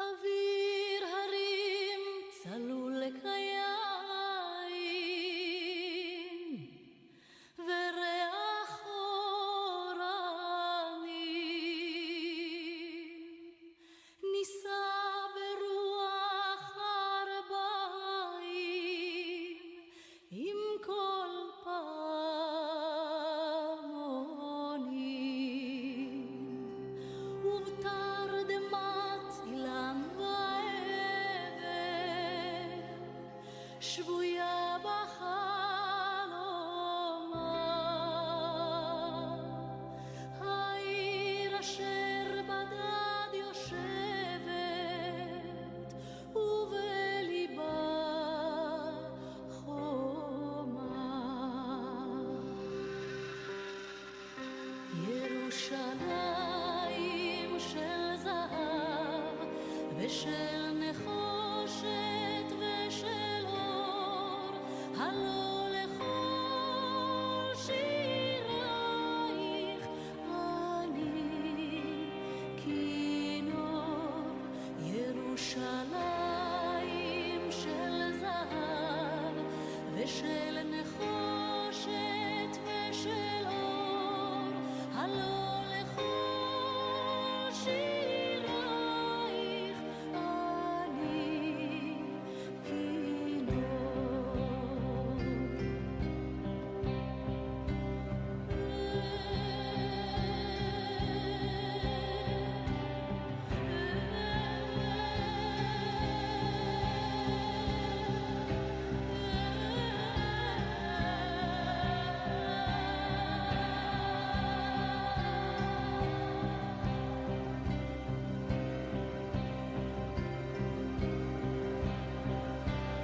אוויר הרים צלול לקיים וריח אורנים נישא ברוח ארבעים עם כל פעמונים ובתרדמת אילן ועבר שבויה בחלומה העיר אשר בדד יושבת ובליבה חומה ירושלים של זהב ושל נחושת ושל אור הלא לכל שירייך אני כינור ירושלים של זהב ושל נחושת ושל אור הלא לכל שירייך אני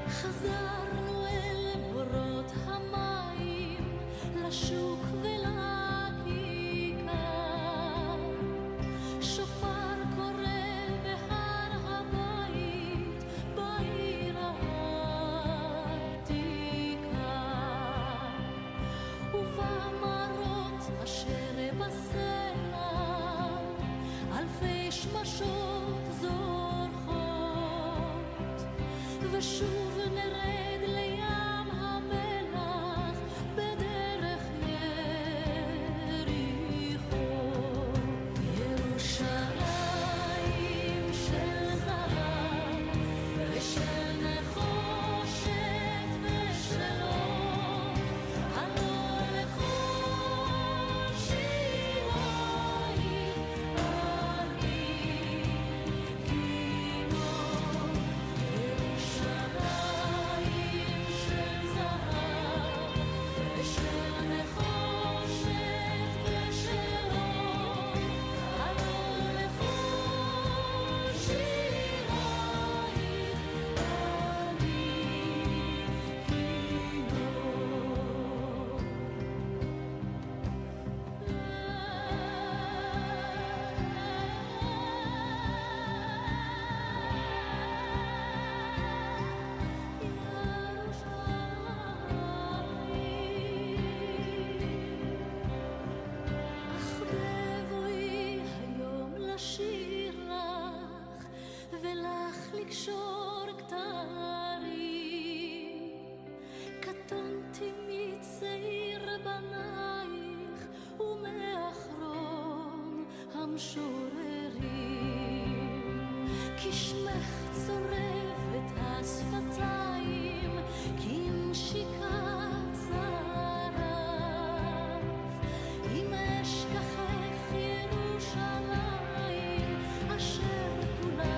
חזרנו אל בורות המים לשוק ולכיכר שופר קורא בהר הבית בעיר העתיקה ובמרות אשר בסלע אלפי שמשות זורחות ושוב נרד לים המלח בדרך יריחו ירושלים של זהב ושל נחושת ושל אור הלא לכל שירייך אני כינור ירושלים של זהב ושל נחושת ושל אור הלא לכל שירייך אני אך בבואי היום לשיר לך ולך לקשור כתרים קטונתי מצעיר בנייך ומאחרון המשוררים כי שמך צורב את השפתיים כנשיקת צרף אם אשכחך ירושלים אשר כולה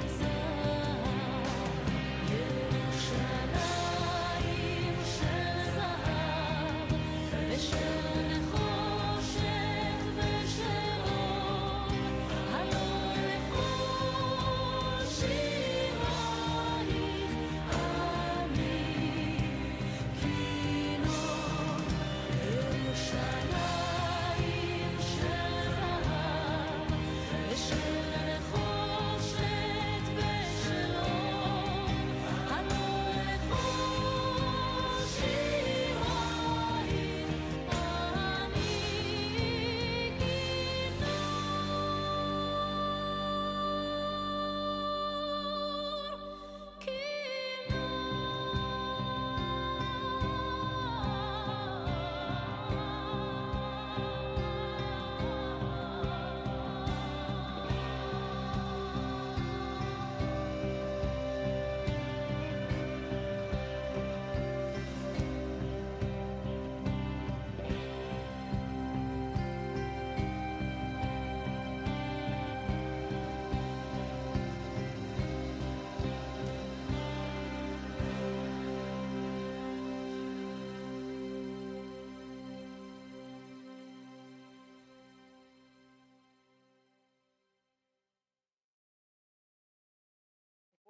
זהב ירושלים של זהב ושל נחושת ושל אור הלא לכל שירייך אני כינור ירושלים של זהב ושל נחושת ושל אור הלא לכל שירייך אני כינור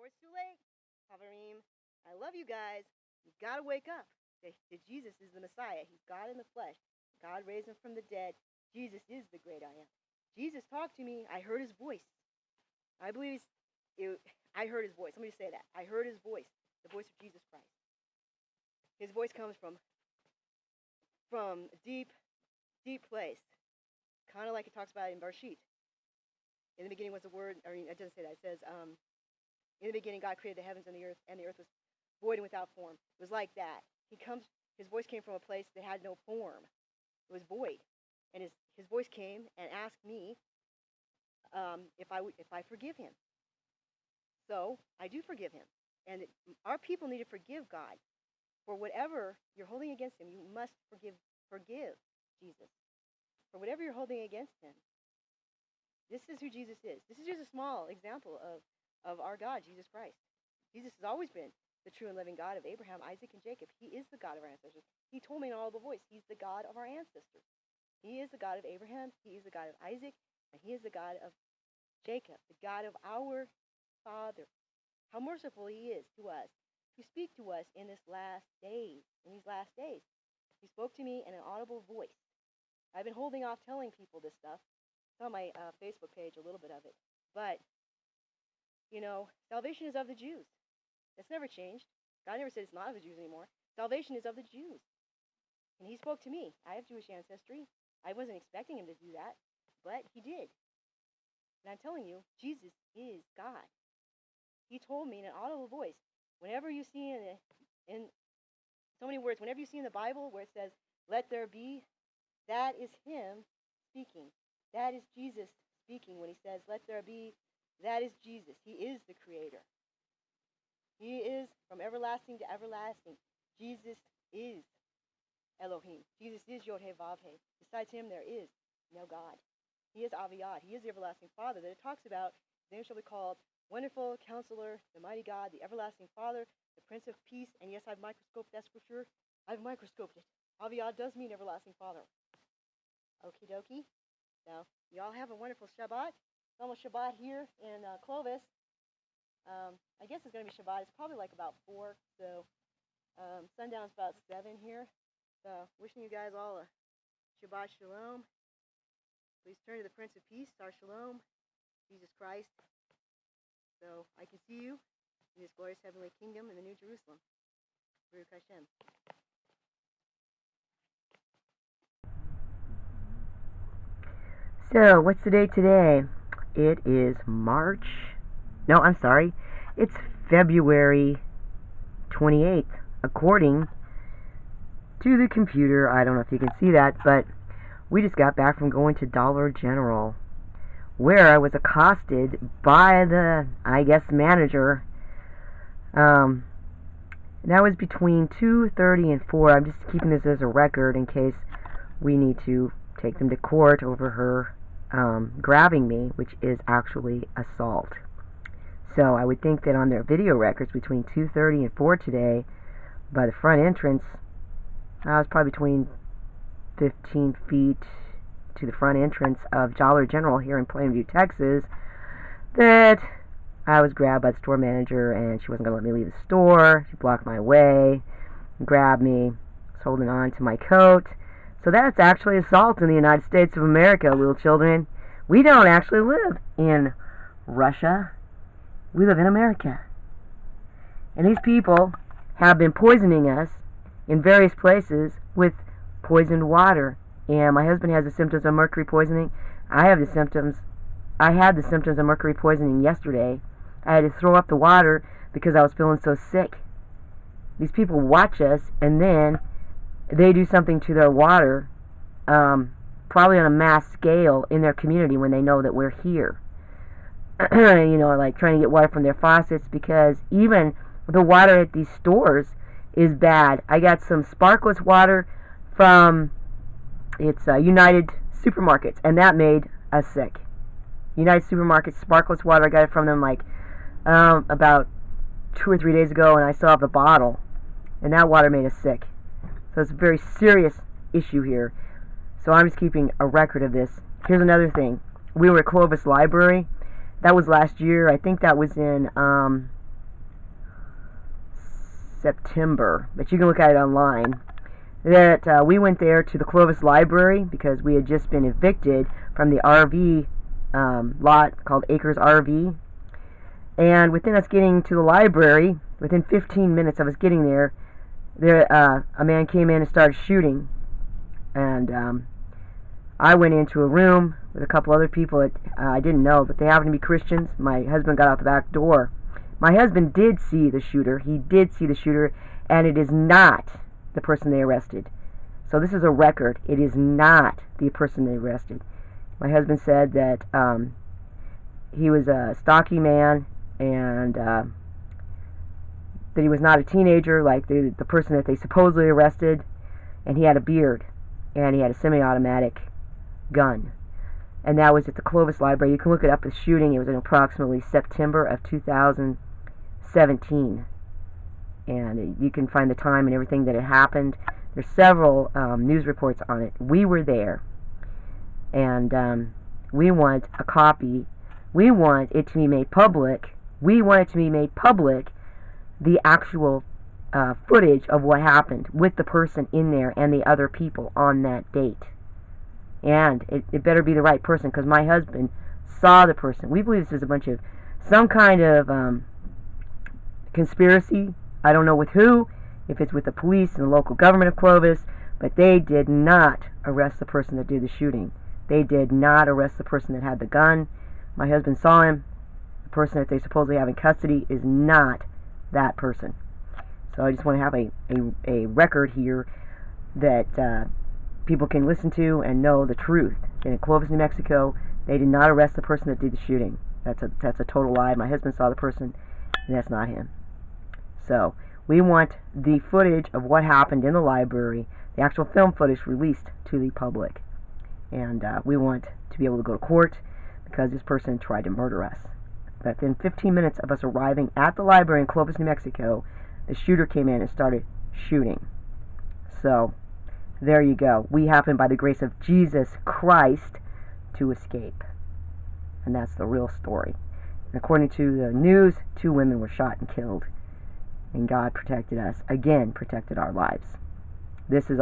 before it's too late. Havarim, I love you guys. You've got to wake up. That Jesus is the Messiah. He's God in the flesh. God raised him from the dead. Jesus is the great I am. Jesus talked to me. I heard his voice. I believe I heard his voice. Let me just say that. I heard his voice, the voice of Jesus Christ. His voice comes from a deep, deep place, kind of like it talks about in Bereshit. In the beginning was the Word. I mean, it doesn't say that. It says, in the beginning, God created the heavens and the earth was void and without form. It was like that. His voice came from a place that had no form. It was void, and his voice came and asked me if I forgive him. So I do forgive him, and our people need to forgive God for whatever you're holding against him. You must forgive Jesus for whatever you're holding against him. This is who Jesus is. This is just a small example of our God, Jesus Christ. Jesus has always been the true and living God of Abraham, Isaac, and Jacob. He is the God of our ancestors. He told me in an audible voice, he's the God of our ancestors. He is the God of Abraham, he is the God of Isaac, and he is the God of Jacob, the God of our Father. How merciful he is to us, to speak to us in these last days. He spoke to me in an audible voice. I've been holding off telling people this stuff. It's on my Facebook page, a little bit of it. But, salvation is of the Jews. That's never changed. God never said it's not of the Jews anymore. Salvation is of the Jews. And he spoke to me. I have Jewish ancestry. I wasn't expecting him to do that, but he did. And I'm telling you, Jesus is God. He told me in an audible voice, whenever you see in so many words, whenever you see in the Bible where it says, let there be, that is him speaking. That is Jesus speaking when he says, let there be. That is Jesus. He is the creator. He is from everlasting to everlasting. Jesus is Elohim. Jesus is Yod-Heh-Vav-Heh. Besides him, there is no God. He is Aviyad. He is the everlasting Father that it talks about. His name shall be called Wonderful Counselor, the Mighty God, the Everlasting Father, the Prince of Peace. And yes, I've microscoped that scripture. I've microscoped it. Aviyad does mean Everlasting Father. Okie dokie. Now, y'all have a wonderful Shabbat. It's almost Shabbat here in Clovis. I guess it's going to be Shabbat. It's probably like about 4, so sundown's about 7 here. So, wishing you guys all a Shabbat Shalom. Please turn to the Prince of Peace, our Shalom, Jesus Christ. So, I can see you in this glorious heavenly kingdom in the New Jerusalem. Baruch Hashem. So, what's the date today? It is it's February 28th, according to the computer. I don't know if you can see that, but we just got back from going to Dollar General, where I was accosted by the, manager. That was between 2:30 and 4. I'm just keeping this as a record in case we need to take them to court over her grabbing me, which is actually assault. So I would think that on their video records between 2:30 and 4 today, by the front entrance, I was probably between 15 feet to the front entrance of Dollar General here in Plainview, Texas, that I was grabbed by the store manager and she wasn't going to let me leave the store. She blocked my way, grabbed me, was holding on to my coat. So that's actually assault in the United States of America, little children. We don't actually live in Russia. We live in America. And these people have been poisoning us in various places with poisoned water. And my husband has the symptoms of mercury poisoning. I had the symptoms of mercury poisoning yesterday. I had to throw up the water because I was feeling so sick. These people watch us and then they do something to their water, probably on a mass scale in their community when they know that we're here. Like trying to get water from their faucets, because even the water at these stores is bad. I got some sparkless water from United Supermarkets, and that made us sick. United Supermarkets sparkless water, I got it from them about 2 or 3 days ago, and I still have the bottle, and that water made us sick. So it's a very serious issue here. So I'm just keeping a record of this. Here's another thing. We were at Clovis Library. That was last year. I think that was in September, but you can look at it online. That we went there to the Clovis Library because we had just been evicted from the RV lot called Acres RV. And within us getting to the library, within 15 minutes of us getting there, a man came in and started shooting. And I went into a room with a couple other people that I didn't know, but they happened to be Christians. My husband got out the back door. My husband did see the shooter. He did see the shooter, and it is not the person they arrested. So this is a record. It is not the person they arrested. My husband said that he was a stocky man, and that he was not a teenager like the person that they supposedly arrested, and he had a beard, and he had a semi-automatic gun. And that was at the Clovis Library. You can look it up, the shooting. It was in approximately September of 2017. And you can find the time and everything that it happened. There's several news reports on it. We were there. And we want a copy. We want it to be made public. We want it to be made public, the actual footage of what happened with the person in there and the other people on that date. And it better be the right person, because my husband saw the person. We believe this is a bunch of some kind of conspiracy. I don't know with who, if it's with the police and the local government of Clovis, but they did not arrest the person that did the shooting. They did not arrest the person that had the gun. My husband saw him. The person that they supposedly have in custody is not that person. So I just want to have a record here that people can listen to and know the truth. In Clovis, New Mexico, they did not arrest the person that did the shooting. That's a total lie. My husband saw the person, and that's not him. So we want the footage of what happened in the library, the actual film footage released to the public. And we want to be able to go to court because this person tried to murder us. But within 15 minutes of us arriving at the library in Clovis, New Mexico, the shooter came in and started shooting. So there you go. We happened, by the grace of Jesus Christ, to escape. And that's the real story. And according to the news, 2 women were shot and killed. And God protected us. Again, protected our lives. This is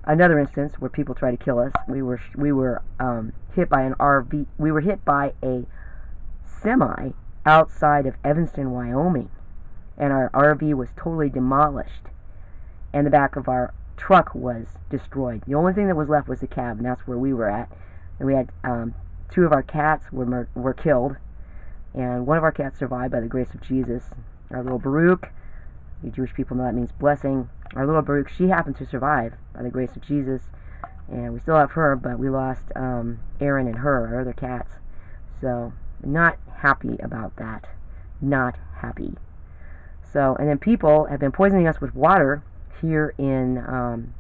another instance where people try to kill us. We were hit by an RV. We were hit by a semi outside of Evanston, Wyoming. And our RV was totally demolished. And the back of our truck was destroyed. The only thing that was left was the cab, and that's where we were at. And we had 2 of our cats were killed, and one of our cats survived by the grace of Jesus. Our little Baruch, you Jewish people know that means blessing. Our little Baruch, she happened to survive by the grace of Jesus, and we still have her, but we lost Aaron and her, our other cats. So not happy about that. Not happy. So, and then people have been poisoning us with water here in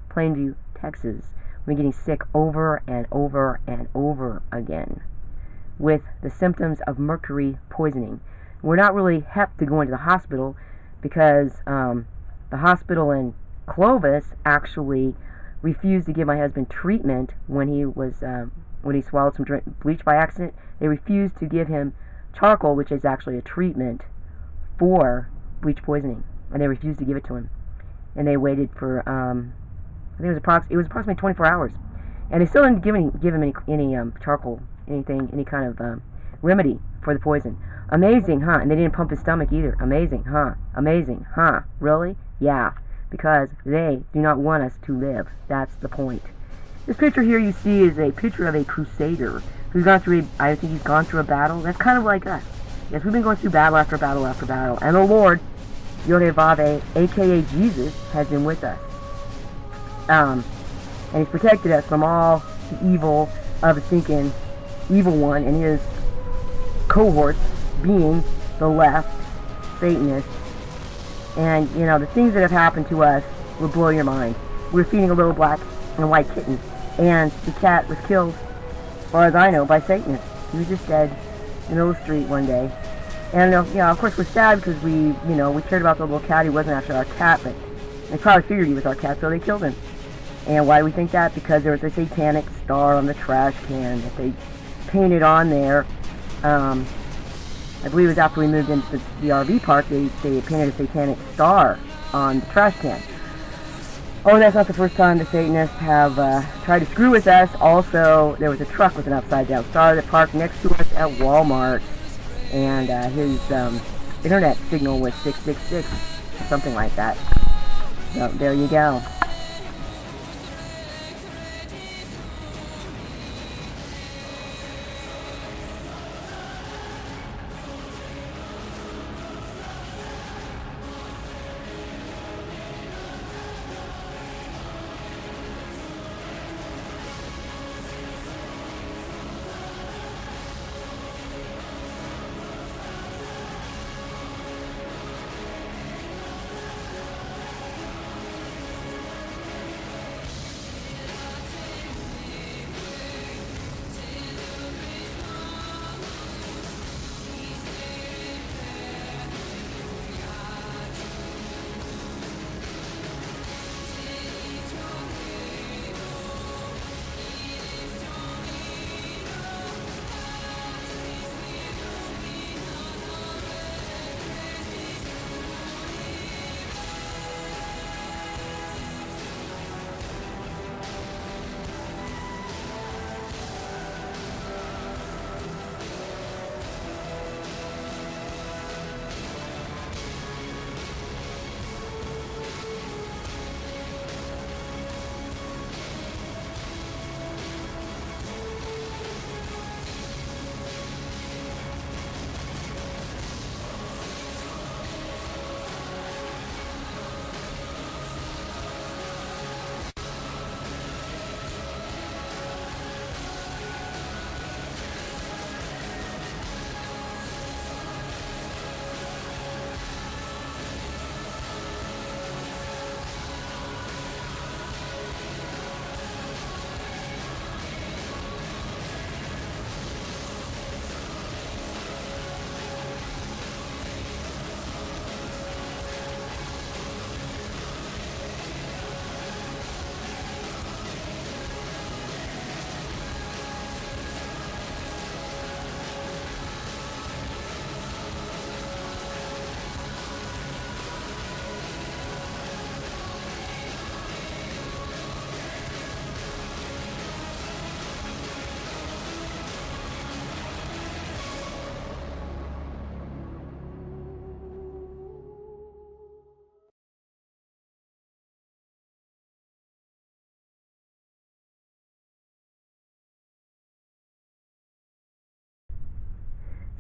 Plainview, Texas. We're getting sick over and over and over again with the symptoms of mercury poisoning. We're not really hep to go into the hospital because the hospital in Clovis actually refused to give my husband treatment when he swallowed some bleach by accident. They refused to give him charcoal, which is actually a treatment for bleach poisoning, and they refused to give it to him. And they waited for I think it was approximately 24 hours, and they still didn't give him any charcoal, anything, any kind of remedy for the poison. Amazing, huh? And they didn't pump his stomach either. Amazing, huh? Amazing, huh? Really? Yeah, because they do not want us to live. That's the point. This picture here you see is a picture of a crusader who's gone through I think he's gone through a battle. That's kind of like us. Yes, we've been going through battle after battle after battle, and the Lord, Yodevave, aka Jesus, has been with us. And He's protected us from all the evil of the stinking evil one and his cohorts, being the left, Satanists. And, you know, the things that have happened to us will blow your mind. We're feeding a little black and white kitten, and the cat was killed, as far as I know, by Satanists. He was just dead in the middle of the street one day. And, of course, we're sad because we cared about the little cat. He wasn't actually our cat, but they probably figured he was our cat, so they killed him. And why do we think that? Because there was a satanic star on the trash can that they painted on there. I believe it was after we moved into the RV park, they painted a satanic star on the trash can. Oh, and that's not the first time the Satanists have tried to screw with us. Also, there was a truck with an upside-down star that parked next to us at Walmart, and his internet signal was 666, something like that. So, there you go.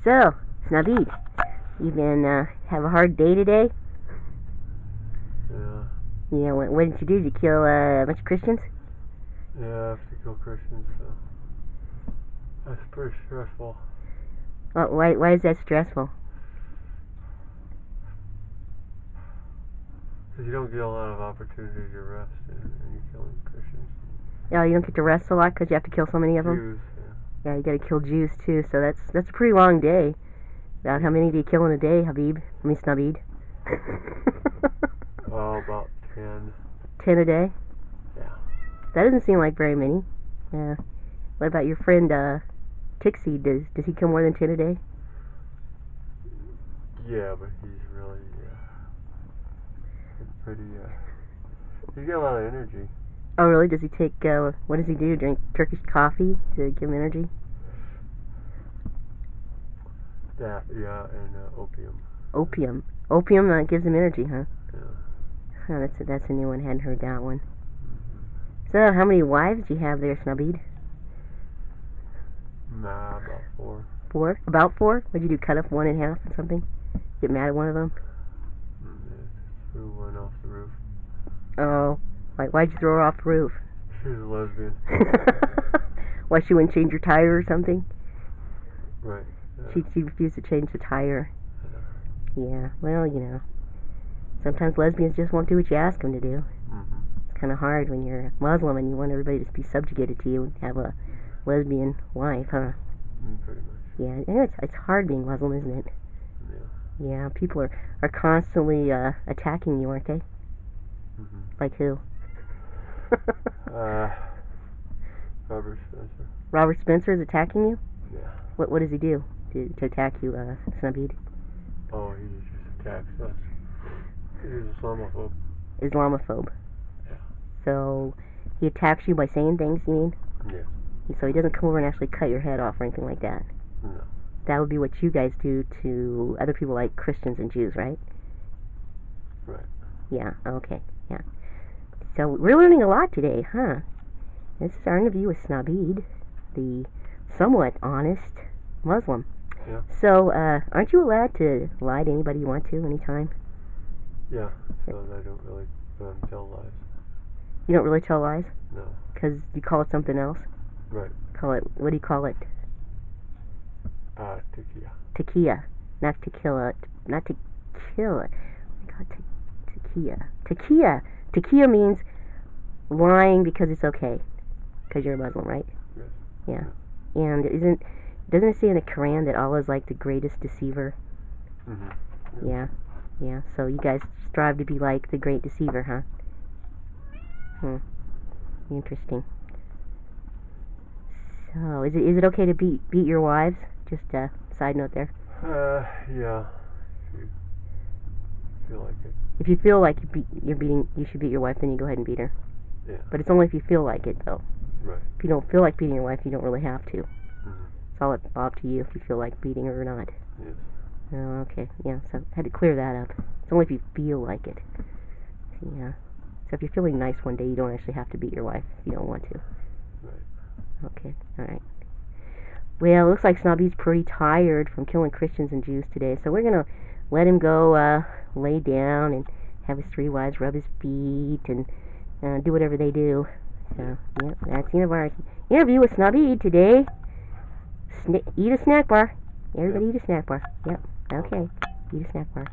So, Snubby, you been have a hard day today? Yeah. Yeah, what did you do? Did you kill a bunch of Christians? Yeah, I have to kill Christians, so that's pretty stressful. Why is that stressful? Because you don't get a lot of opportunity to rest and you're killing Christians. Yeah, you don't get to rest a lot because you have to kill so many of them? Jews, yeah. Yeah, you gotta kill Jews too, so that's a pretty long day. About how many do you kill in a day, Habib? I mean, Snubbeed. Oh, about 10. 10 a day? Yeah. That doesn't seem like very many. Yeah. What about your friend, Tixie? Does he kill more than 10 a day? Yeah, but he's really, pretty, he's got a lot of energy. Oh, really? Does he take, what does he do? Drink Turkish coffee to give him energy? That, yeah, and opium. Opium. Opium gives him energy, huh? Yeah. Huh, that's a new one. Hadn't heard that one. So, how many wives do you have there, Snubbeed? Nah, about 4. 4? About 4? What'd you do, cut up one in half or something? Get mad at one of them? Yeah, threw one off the roof. Oh, why'd you throw her off the roof? She's a lesbian. Why, she wouldn't change her tire or something? Right. She refused to change the tire. Yeah, well, you know. Sometimes lesbians just won't do what you ask them to do. Mm-hmm. It's kind of hard when you're a Muslim and you want everybody to be subjugated to you and have a lesbian wife, huh? Pretty much. Yeah, and it's hard being Muslim, isn't it? Yeah. Yeah, people are constantly attacking you, aren't they? Mm-hmm. Like who? Robert Spencer. Robert Spencer is attacking you? Yeah. What does he do? to attack you, Snubbeed? Oh, he just attacks us. He's Islamophobe. Islamophobe. Yeah. So he attacks you by saying things, you mean? Yeah. So he doesn't come over and actually cut your head off or anything like that? No. That would be what you guys do to other people like Christians and Jews, right? Right. Yeah, okay, yeah. So we're learning a lot today, huh? This is our interview with Snubbeed, the somewhat honest Muslim. Yeah. So, aren't you allowed to lie to anybody you want to, anytime? Yeah, so I don't really tell lies. You don't really tell lies? No. Because you call it something else? Right. Call it, what do you call it? Tequila. Tequila. Not tequila. Not to kill it. Oh my God, tequila. Tequila. Tequila means lying because it's okay. Because you're a Muslim, right? Yes. Yeah. And doesn't it say in the Quran that Allah is like the greatest deceiver? Mm-hmm. Yeah. Yeah. So you guys strive to be like the great deceiver, huh? Interesting. So, is it okay to beat your wives? Just a side note there. Yeah. If you feel like it. If you feel like you should beat your wife, then you go ahead and beat her. Yeah. But it's only if you feel like it, though. Right. If you don't feel like beating your wife, you don't really have to. Mm-hmm. It's all up to you if you feel like beating her or not. Yes. Oh, okay. Yeah, so I had to clear that up. It's only if you feel like it. Yeah. So if you're feeling nice one day, you don't actually have to beat your wife if you don't want to. Right. Okay, alright. Well, it looks like Snubby's pretty tired from killing Christians and Jews today, so we're going to let him go lay down and have his 3 wives rub his feet and do whatever they do. So, yeah, that's the end of our interview with Snubby today. Eat a snack bar. Everybody eat a snack bar. Yep, okay. Eat a snack bar.